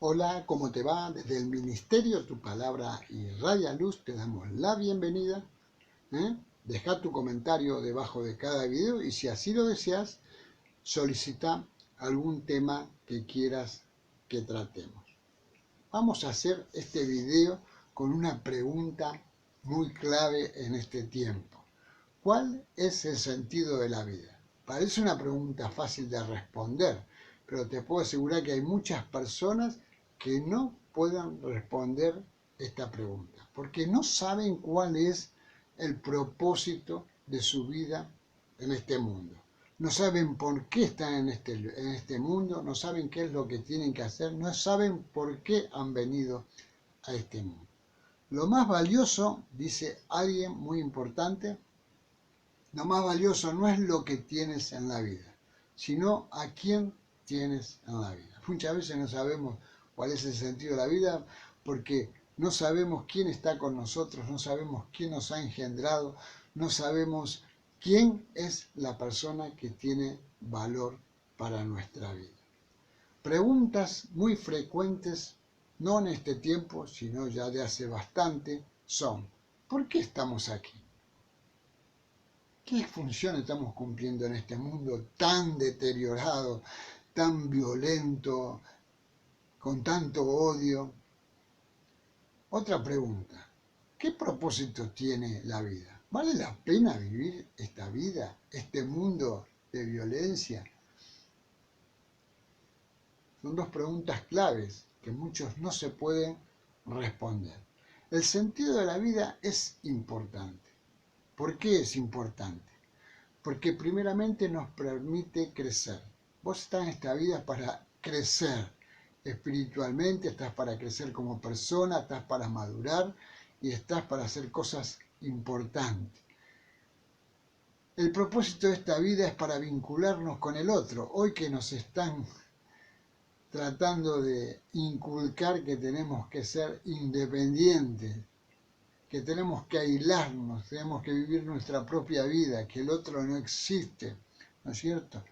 Hola, ¿cómo te va? Desde el Ministerio Tu Palabra y Radia Luz te damos la bienvenida. Deja tu comentario debajo de cada video y si así lo deseas, solicita algún tema que quieras que tratemos. Vamos a hacer este video con una pregunta muy clave en este tiempo. ¿Cuál es el sentido de la vida? Parece una pregunta fácil de responder, pero te puedo asegurar que hay muchas personas que no puedan responder esta pregunta, porque no saben cuál es el propósito de su vida en este mundo. No saben por qué están en este mundo, no saben qué es lo que tienen que hacer, no saben por qué han venido a este mundo. Lo más valioso, dice alguien muy importante, lo más valioso no es lo que tienes en la vida, sino a quién tienes en la vida. Muchas veces no sabemos cuál es el sentido de la vida porque no sabemos quién está con nosotros, no sabemos quién nos ha engendrado, no sabemos quién es la persona que tiene valor para nuestra vida. Preguntas muy frecuentes, no en este tiempo, sino ya de hace bastante, son: ¿por qué estamos aquí? ¿Qué función estamos cumpliendo en este mundo tan deteriorado, tan violento, con tanto odio? Otra pregunta: ¿qué propósito tiene la vida? ¿Vale la pena vivir esta vida, este mundo de violencia? Son dos preguntas claves que muchos no se pueden responder. El sentido de la vida es importante. ¿Por qué es importante? Porque primeramente nos permite crecer. Vos estás en esta vida para crecer espiritualmente, estás para crecer como persona, estás para madurar y estás para hacer cosas importantes. El propósito de esta vida es para vincularnos con el otro. Hoy que nos están tratando de inculcar que tenemos que ser independientes, que tenemos que aislarnos, tenemos que vivir nuestra propia vida, que el otro no existe, ¿no es cierto?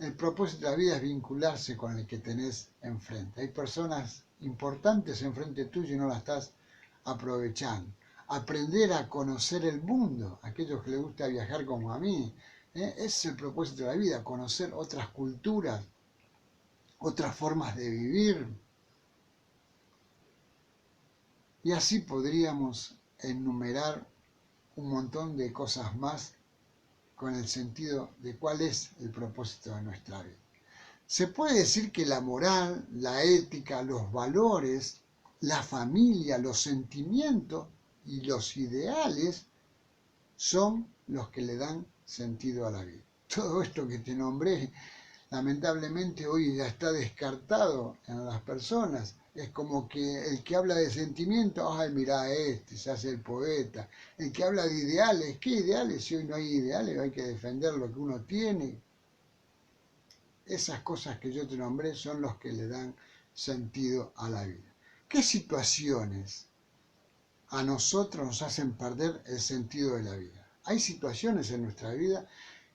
El propósito de la vida es vincularse con el que tenés enfrente. Hay personas importantes enfrente tuyo y no las estás aprovechando. Aprender a conocer el mundo, aquellos que les gusta viajar como a mí, ese es el propósito de la vida, conocer otras culturas, otras formas de vivir. Y así podríamos enumerar un montón de cosas más con el sentido de cuál es el propósito de nuestra vida. Se puede decir que la moral, la ética, los valores, la familia, los sentimientos y los ideales son los que le dan sentido a la vida. Todo esto que te nombré, lamentablemente hoy ya está descartado en las personas. Es como que el que habla de sentimientos, ay, mirá se hace el poeta. El que habla de ideales, ¿qué ideales? Si hoy no hay ideales, hay que defender lo que uno tiene. Esas cosas que yo te nombré son los que le dan sentido a la vida. ¿Qué situaciones a nosotros nos hacen perder el sentido de la vida? Hay situaciones en nuestra vida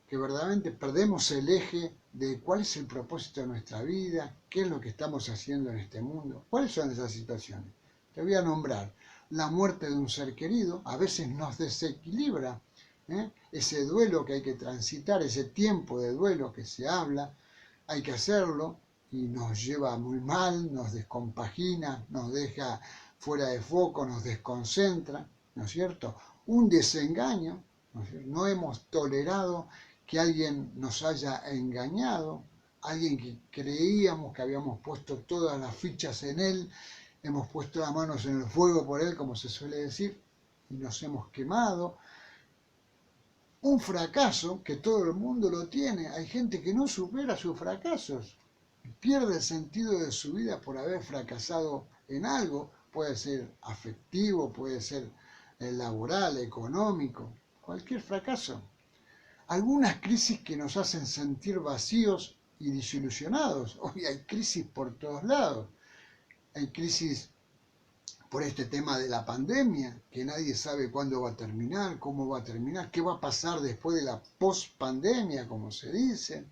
que verdaderamente perdemos el eje de cuál es el propósito de nuestra vida, qué es lo que estamos haciendo en este mundo. ¿Cuáles son esas situaciones? Te voy a nombrar: la muerte de un ser querido, a veces nos desequilibra, ese duelo que hay que transitar, ese tiempo de duelo que se habla, hay que hacerlo y nos lleva muy mal, nos descompagina, nos deja fuera de foco, nos desconcentra, ¿no es cierto? Un desengaño, ¿no es cierto? No hemos tolerado que alguien nos haya engañado, alguien que creíamos que habíamos puesto todas las fichas en él, hemos puesto las manos en el fuego por él, como se suele decir, y nos hemos quemado. Un fracaso que todo el mundo lo tiene. Hay gente que no supera sus fracasos, pierde el sentido de su vida por haber fracasado en algo. Puede ser afectivo, puede ser laboral, económico, cualquier fracaso. Algunas crisis que nos hacen sentir vacíos y desilusionados. Hoy hay crisis por todos lados. Hay crisis por este tema de la pandemia, que nadie sabe cuándo va a terminar, cómo va a terminar, qué va a pasar después de la post-pandemia, como se dice.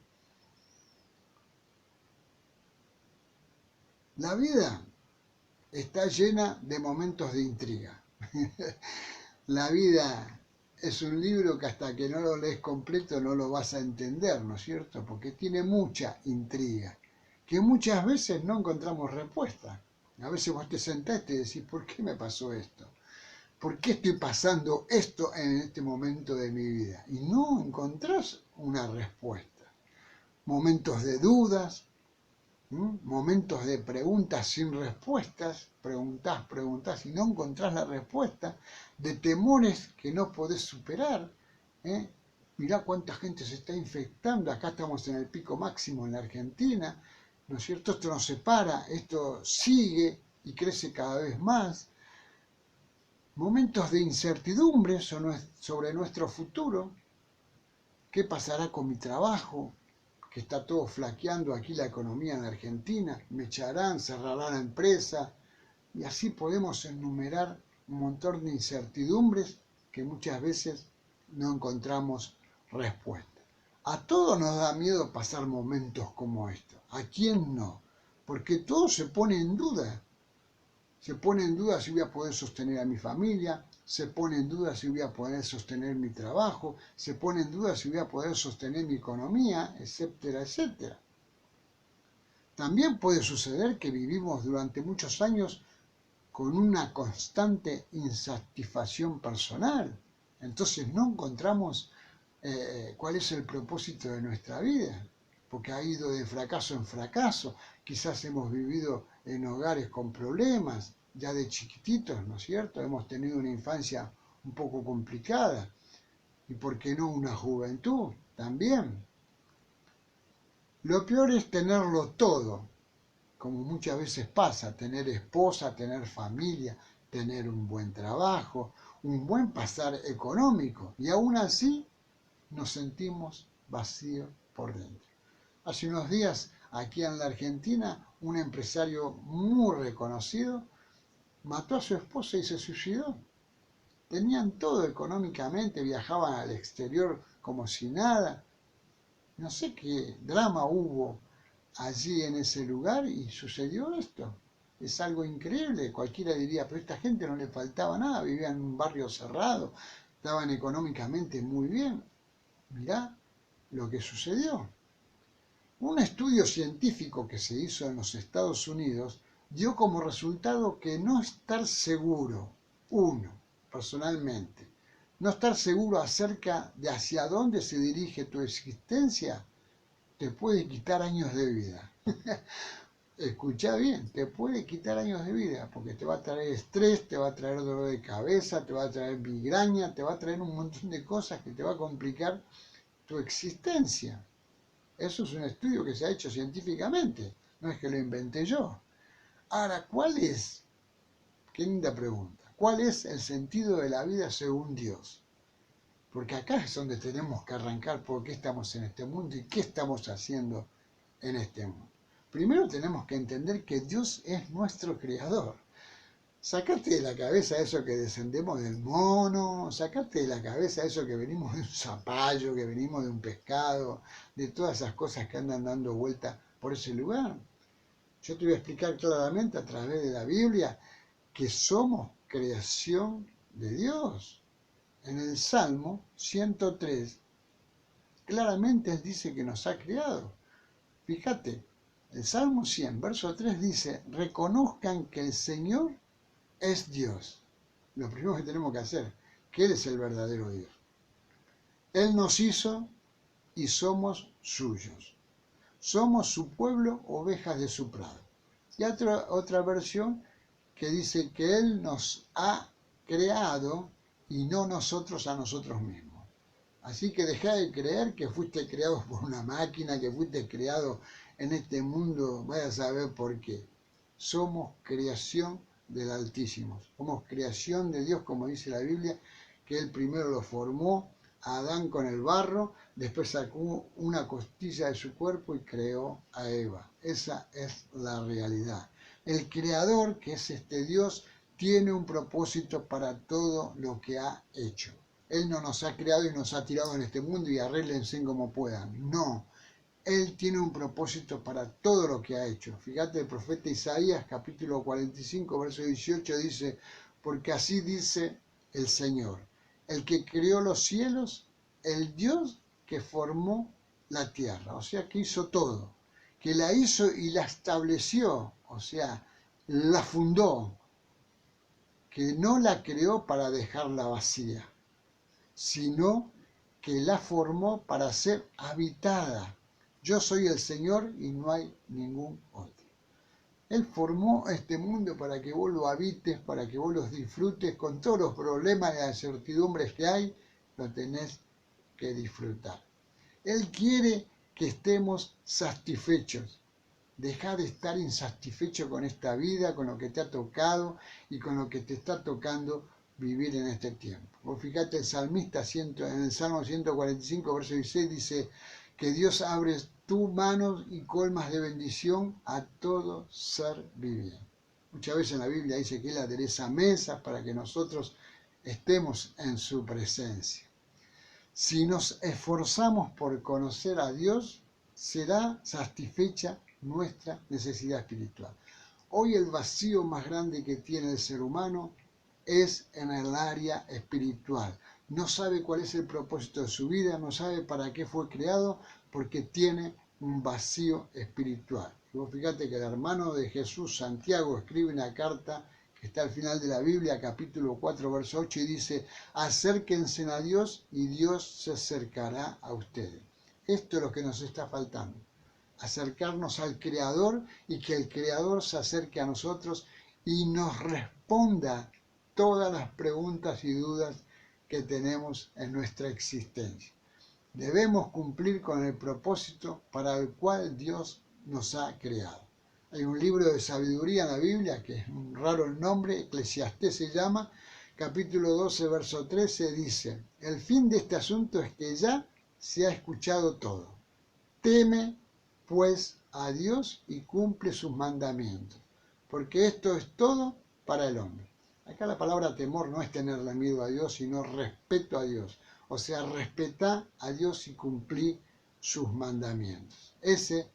La vida está llena de momentos de intriga. La vida es un libro que hasta que no lo lees completo no lo vas a entender, ¿no es cierto? Porque tiene mucha intriga, que muchas veces no encontramos respuesta. A veces vos te sentás y te decís, ¿por qué me pasó esto? ¿Por qué estoy pasando esto en este momento de mi vida? Y no encontrás una respuesta. Momentos de dudas, momentos de preguntas sin respuestas, preguntás y no encontrás la respuesta, de temores que no podés superar. ¿eh? Mirá cuánta gente se está infectando, acá estamos en el pico máximo en la Argentina, ¿no es cierto? Esto no se para, esto sigue y crece cada vez más. Momentos de incertidumbre sobre nuestro futuro. ¿Qué pasará con mi trabajo? Que está todo flaqueando aquí la economía en Argentina, me echarán, cerrarán la empresa, y así podemos enumerar un montón de incertidumbres que muchas veces no encontramos respuesta. A todos nos da miedo pasar momentos como estos, ¿a quién no? Porque todo se pone en duda. Se pone en duda si voy a poder sostener a mi familia, se pone en duda si voy a poder sostener mi trabajo, se pone en duda si voy a poder sostener mi economía, etcétera, etcétera. También puede suceder que vivimos durante muchos años con una constante insatisfacción personal. Entonces no encontramos cuál es el propósito de nuestra vida, porque ha ido de fracaso en fracaso. Quizás hemos vivido en hogares con problemas, ya de chiquititos, ¿no es cierto? Hemos tenido una infancia un poco complicada. ¿Y por qué no una juventud también? Lo peor es tenerlo todo, como muchas veces pasa, tener esposa, tener familia, tener un buen trabajo, un buen pasar económico, y aún así nos sentimos vacíos por dentro. Hace unos días, aquí en la Argentina, un empresario muy reconocido mató a su esposa y se suicidó. Tenían todo económicamente, viajaban al exterior como si nada. No sé qué drama hubo allí en ese lugar y sucedió esto. Es algo increíble, cualquiera diría, pero a esta gente no le faltaba nada, vivían en un barrio cerrado, estaban económicamente muy bien. Mirá lo que sucedió. Un estudio científico que se hizo en los Estados Unidos dio como resultado que no estar seguro, uno, personalmente, no estar seguro acerca de hacia dónde se dirige tu existencia, te puede quitar años de vida. Escuchá bien, te puede quitar años de vida, porque te va a traer estrés, te va a traer dolor de cabeza, te va a traer migraña, te va a traer un montón de cosas que te va a complicar tu existencia. Eso es un estudio que se ha hecho científicamente, no es que lo inventé yo. Ahora, ¿cuál es? Qué linda pregunta. ¿Cuál es el sentido de la vida según Dios? Porque acá es donde tenemos que arrancar por qué estamos en este mundo y qué estamos haciendo en este mundo. Primero tenemos que entender que Dios es nuestro creador. Sacate de la cabeza eso que descendemos del mono, sacate de la cabeza eso que venimos de un zapallo, que venimos de un pescado, de todas esas cosas que andan dando vuelta por ese lugar. Yo te voy a explicar claramente a través de la Biblia que somos creación de Dios. En el Salmo 103, claramente Él dice que nos ha creado. Fíjate, el Salmo 100, verso 3 dice, reconozcan que el Señor es Dios. Lo primero que tenemos que hacer, que Él es el verdadero Dios. Él nos hizo y somos suyos. Somos su pueblo, ovejas de su prado. Y otra versión que dice que Él nos ha creado y no nosotros a nosotros mismos. Así que deja de creer que fuiste creado por una máquina, que fuiste creado en este mundo, vaya a saber por qué. Somos creación del Altísimo. Somos creación de Dios, como dice la Biblia, que Él primero lo formó a Adán con el barro, después sacó una costilla de su cuerpo y creó a Eva. Esa es la realidad. El creador, que es este Dios, tiene un propósito para todo lo que ha hecho. Él no nos ha creado y nos ha tirado en este mundo y arréglense como puedan. No. Él tiene un propósito para todo lo que ha hecho. Fíjate, el profeta Isaías, capítulo 45, verso 18, dice, porque así dice el Señor, el que creó los cielos, el Dios que formó la tierra, o sea, que hizo todo, que la hizo y la estableció, o sea, la fundó, que no la creó para dejarla vacía, sino que la formó para ser habitada. Yo soy el Señor y no hay ningún otro. Él formó este mundo para que vos lo habites, para que vos los disfrutes, con todos los problemas y las incertidumbres que hay, lo tenés que disfrutar. Él quiere que estemos satisfechos. Deja de estar insatisfecho con esta vida, con lo que te ha tocado y con lo que te está tocando vivir en este tiempo. Vos fíjate, el salmista en el Salmo 145, verso 16, dice que Dios abre tus manos y colmas de bendición a todo ser viviente. Muchas veces en la Biblia dice que Él adereza mesas para que nosotros estemos en su presencia. Si nos esforzamos por conocer a Dios, será satisfecha nuestra necesidad espiritual. Hoy el vacío más grande que tiene el ser humano es en el área espiritual. No sabe cuál es el propósito de su vida, no sabe para qué fue creado, porque tiene un vacío espiritual. Y vos fíjate que el hermano de Jesús, Santiago, escribe una carta que está al final de la Biblia, capítulo 4, verso 8, y dice, acérquense a Dios y Dios se acercará a ustedes. Esto es lo que nos está faltando, acercarnos al Creador y que el Creador se acerque a nosotros y nos responda todas las preguntas y dudas que tenemos en nuestra existencia. Debemos cumplir con el propósito para el cual Dios nos ha creado. Hay un libro de sabiduría en la Biblia, que es un raro el nombre, Eclesiastés se llama, capítulo 12, verso 13, dice, el fin de este asunto es que ya se ha escuchado todo. Teme, pues, a Dios y cumple sus mandamientos, porque esto es todo para el hombre. Acá la palabra temor no es tenerle miedo a Dios, sino respeto a Dios. O sea, respetá a Dios y cumplí sus mandamientos. Esa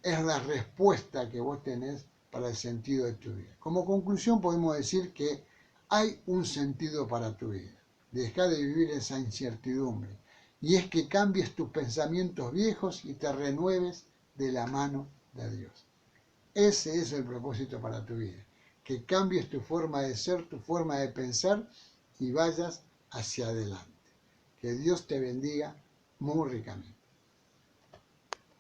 es la respuesta que vos tenés para el sentido de tu vida. Como conclusión podemos decir que hay un sentido para tu vida. Deja de vivir esa incertidumbre. Y es que cambies tus pensamientos viejos y te renueves de la mano de Dios. Ese es el propósito para tu vida. Que cambies tu forma de ser, tu forma de pensar y vayas hacia adelante. Que Dios te bendiga muy ricamente.